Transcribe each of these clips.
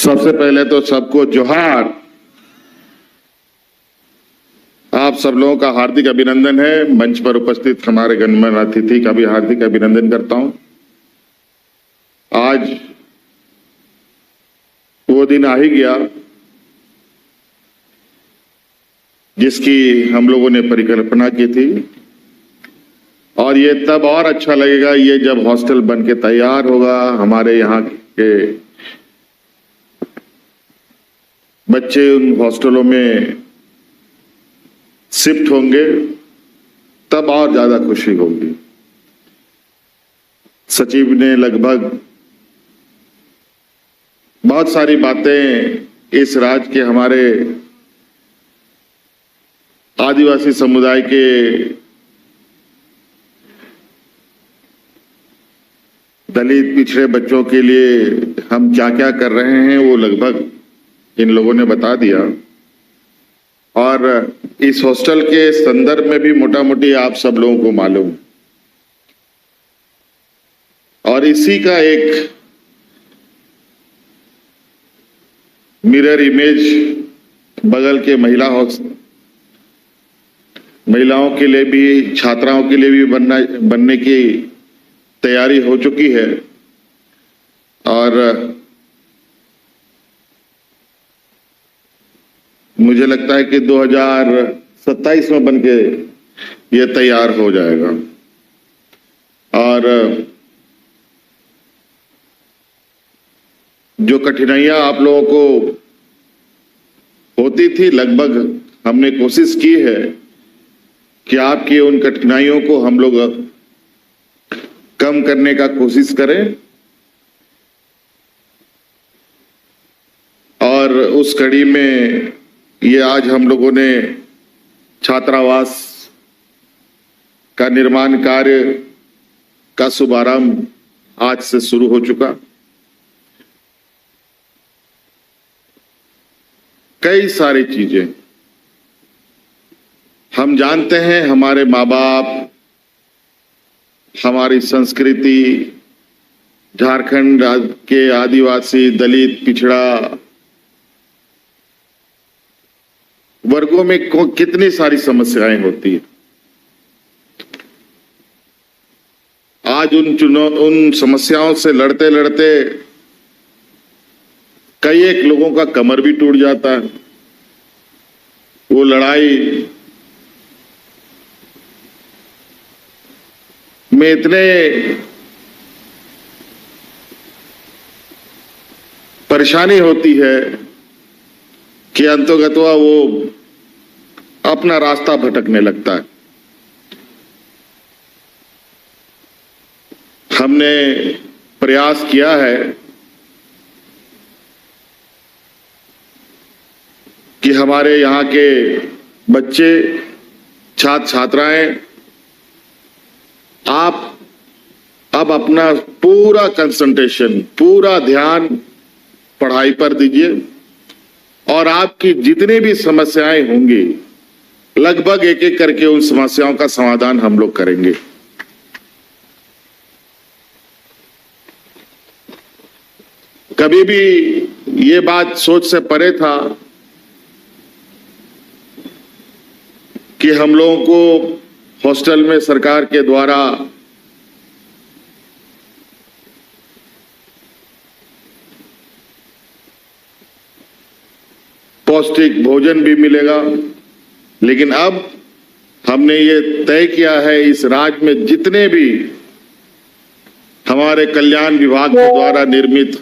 सबसे पहले तो सबको जोहार। आप सब लोगों का हार्दिक अभिनंदन है। मंच पर उपस्थित हमारे गणमान्य अतिथि का भी हार्दिक अभिनंदन करता हूं। आज वो दिन आ ही गया जिसकी हम लोगों ने परिकल्पना की थी, और ये तब और अच्छा लगेगा ये जब हॉस्टल बन के तैयार होगा, हमारे यहाँ के बच्चे उन हॉस्टलों में शिफ्ट होंगे, तब और ज्यादा खुशी होगी। सचिव ने लगभग बहुत सारी बातें इस राज्य के हमारे आदिवासी समुदाय के दलित पिछड़े बच्चों के लिए हम क्या क्या कर रहे हैं वो लगभग इन लोगों ने बता दिया। और इस हॉस्टल के संदर्भ में भी मोटा मोटी आप सब लोगों को मालूम, और इसी का एक मिरर इमेज बगल के महिलाओं के लिए भी, छात्राओं के लिए भी बनने की तैयारी हो चुकी है। और मुझे लगता है कि 2027 में बनके ये तैयार हो जाएगा। और जो कठिनाइयां आप लोगों को होती थी, लगभग हमने कोशिश की है कि आपकी उन कठिनाइयों को हम लोग कम करने का कोशिश करें। और उस कड़ी में ये आज हम लोगों ने छात्रावास का निर्माण कार्य का शुभारंभ आज से शुरू हो चुका। कई सारी चीजें हम जानते हैं, हमारे माँ बाप, हमारी संस्कृति, झारखंड के आदिवासी, दलित, पिछड़ा वर्गों में कितनी सारी समस्याएं होती है। आज उन समस्याओं से लड़ते लड़ते कई एक लोगों का कमर भी टूट जाता है। वो लड़ाई में इतने परेशानी होती है कि अंतोगत्वा वो अपना रास्ता भटकने लगता है। हमने प्रयास किया है कि हमारे यहाँ के बच्चे, छात्र छात्राएं, आप अब अपना पूरा कंसंट्रेशन, पूरा ध्यान पढ़ाई पर दीजिए, और आपकी जितनी भी समस्याएं होंगी लगभग एक एक करके उन समस्याओं का समाधान हम लोग करेंगे। कभी भी ये बात सोच से परे था कि हम लोगों को हॉस्टल में सरकार के द्वारा पौष्टिक भोजन भी मिलेगा, लेकिन अब हमने ये तय किया है इस राज्य में जितने भी हमारे कल्याण विभाग के द्वारा निर्मित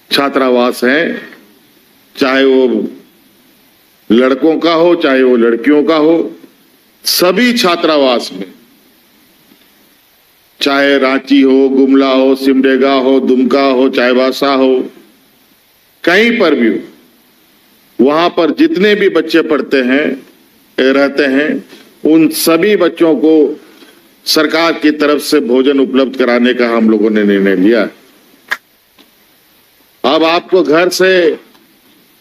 छात्रावास हैं, चाहे वो लड़कों का हो चाहे वो लड़कियों का हो, सभी छात्रावास में, चाहे रांची हो, गुमला हो, सिमडेगा हो, दुमका हो, चाईबासा हो, कहीं पर भी हो, वहां पर जितने भी बच्चे पढ़ते हैं, रहते हैं, उन सभी बच्चों को सरकार की तरफ से भोजन उपलब्ध कराने का हम लोगों ने निर्णय लिया। अब आपको घर से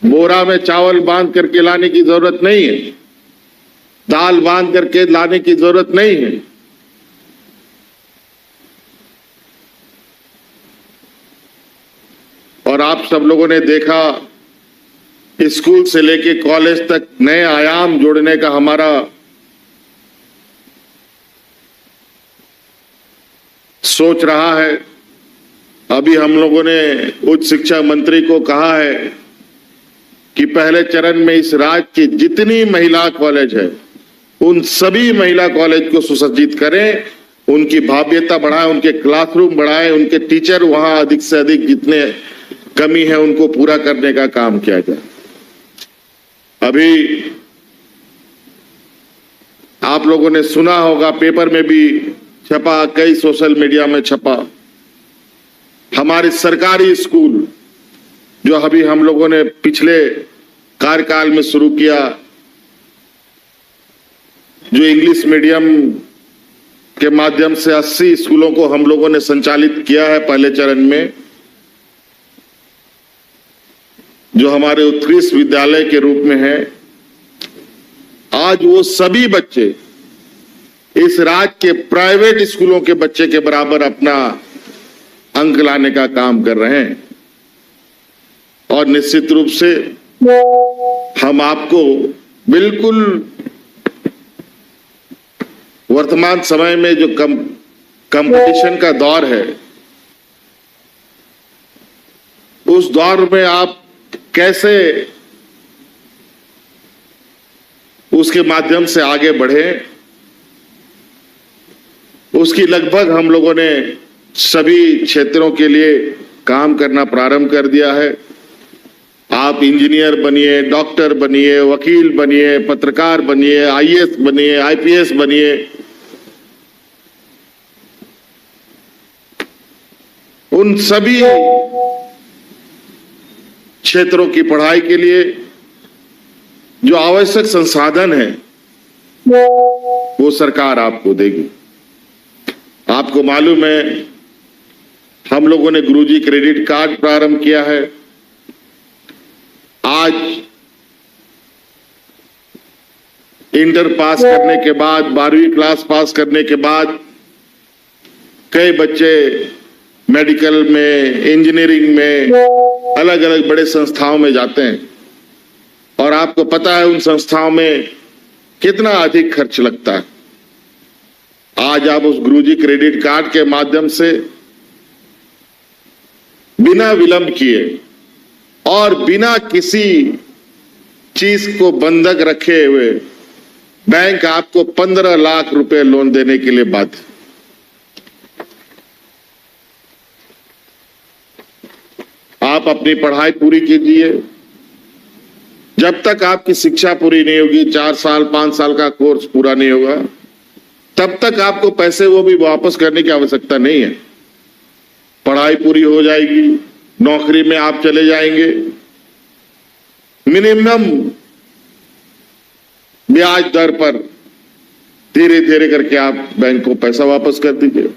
बोरा में चावल बांध करके लाने की जरूरत नहीं है, दाल बांध करके लाने की जरूरत नहीं है। और और आप सब लोगों ने देखा स्कूल से लेके कॉलेज तक नए आयाम जोड़ने का हमारा सोच रहा है। अभी हम लोगों ने उच्च शिक्षा मंत्री को कहा है कि पहले चरण में इस राज्य की जितनी महिला कॉलेज है उन सभी महिला कॉलेज को सुसज्जित करें, उनकी भव्यता बढ़ाएं, उनके क्लासरूम बढ़ाएं, उनके टीचर वहां अधिक से अधिक जितने कमी है उनको पूरा करने का काम किया जाए। अभी आप लोगों ने सुना होगा, पेपर में भी छपा, कई सोशल मीडिया में छपा, हमारे सरकारी स्कूल जो अभी हम लोगों ने पिछले कार्यकाल में शुरू किया, जो इंग्लिश मीडियम के माध्यम से 80 स्कूलों को हम लोगों ने संचालित किया है पहले चरण में, जो हमारे उत्कृष्ट विद्यालय के रूप में है। आज वो सभी बच्चे इस राज्य के प्राइवेट स्कूलों के बच्चे के बराबर अपना अंक लाने का काम कर रहे हैं। और निश्चित रूप से हम आपको बिल्कुल वर्तमान समय में जो कंपटीशन का दौर है, उस दौर में आप कैसे उसके माध्यम से आगे बढ़े, उसकी लगभग हम लोगों ने सभी क्षेत्रों के लिए काम करना प्रारंभ कर दिया है। आप इंजीनियर बनिए, डॉक्टर बनिए, वकील बनिए, पत्रकार बनिए, आईएएस बनिए, आईपीएस बनिए, उन सभी क्षेत्रों की पढ़ाई के लिए जो आवश्यक संसाधन है वो सरकार आपको देगी। आपको मालूम है, हम लोगों ने गुरुजी क्रेडिट कार्ड प्रारंभ किया है। आज इंटर पास करने के बाद, 12वीं क्लास पास करने के बाद कई बच्चे मेडिकल में, इंजीनियरिंग में, अलग अलग बड़े संस्थाओं में जाते हैं। और आपको पता है उन संस्थाओं में कितना अधिक खर्च लगता है। आज आप उस गुरुजी क्रेडिट कार्ड के माध्यम से बिना विलंब किए और बिना किसी चीज को बंधक रखे हुए बैंक आपको 15 लाख रुपए लोन देने के लिए बाध्य। आप अपनी पढ़ाई पूरी कीजिए। जब तक आपकी शिक्षा पूरी नहीं होगी, 4 साल 5 साल का कोर्स पूरा नहीं होगा, तब तक आपको पैसे वो भी वापस करने की आवश्यकता नहीं है। पढ़ाई पूरी हो जाएगी, नौकरी में आप चले जाएंगे, मिनिमम ब्याज दर पर धीरे धीरे करके आप बैंक को पैसा वापस कर दीजिए।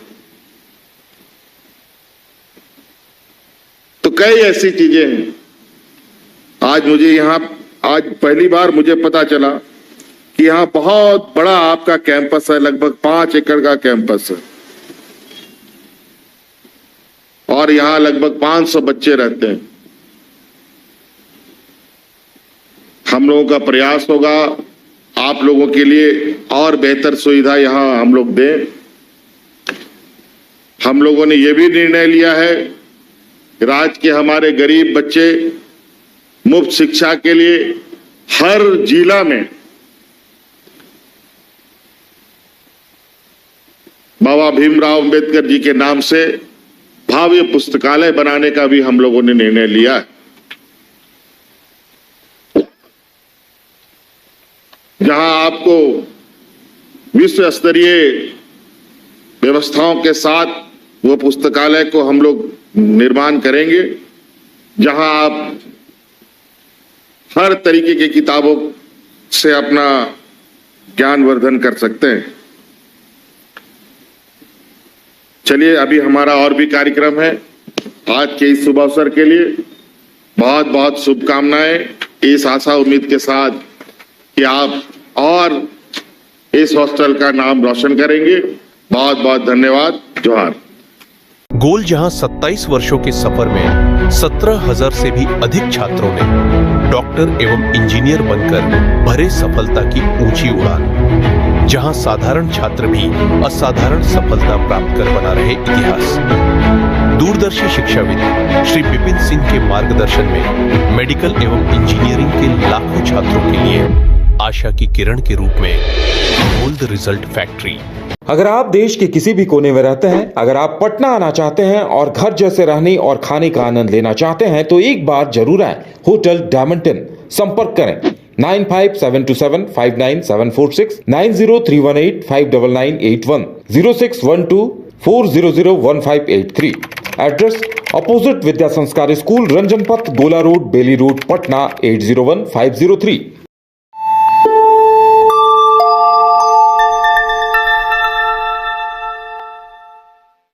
तो कई ऐसी चीजें हैं। आज पहली बार मुझे पता चला कि यहां बहुत बड़ा आपका कैंपस है, लगभग 5 एकड़ का कैंपस है और यहां लगभग 500 बच्चे रहते हैं। हम लोगों का प्रयास होगा आप लोगों के लिए और बेहतर सुविधा यहां हम लोग दें। हम लोगों ने यह भी निर्णय लिया है राज्य के हमारे गरीब बच्चे मुफ्त शिक्षा के लिए हर जिला में बाबा भीमराव अंबेडकर जी के नाम से भव्य पुस्तकालय बनाने का भी हम लोगों ने निर्णय लिया है, जहां आपको विश्व स्तरीय व्यवस्थाओं के साथ वो पुस्तकालय को हम लोग निर्माण करेंगे, जहां आप हर तरीके की किताबों से अपना ज्ञानवर्धन कर सकते हैं। चलिए, अभी हमारा और भी कार्यक्रम है। आज के इस शुभ अवसर के लिए बहुत बहुत शुभकामनाएं, इस आशा उम्मीद के साथ कि आप और इस हॉस्टल का नाम रोशन करेंगे। बहुत बहुत धन्यवाद। जोहार। गोल जहां 27 वर्षों के सफर में 17,000 से भी अधिक छात्रों ने डॉक्टर एवं इंजीनियर बनकर भरे सफलता की ऊंची उड़ान, जहां साधारण छात्र भी असाधारण सफलता प्राप्त कर बना रहे इतिहास। दूरदर्शी शिक्षाविद श्री विपिन सिंह के मार्गदर्शन में मेडिकल एवं इंजीनियरिंग के लाखों छात्रों के लिए आशा की किरण के रूप में गोल्ड रिजल्ट फैक्ट्री। अगर आप देश के किसी भी कोने में रहते हैं, अगर आप पटना आना चाहते हैं और घर जैसे रहने और खाने का आनंद लेना चाहते हैं तो एक बार जरूर आए होटल डायमंटन। संपर्क करें 9572759746, 9031859981, 0612400158 एड्रेस अपोजिट विद्या संस्कार स्कूल, रंजन पथ, गोला रोड, बेली रोड, पटना 801503।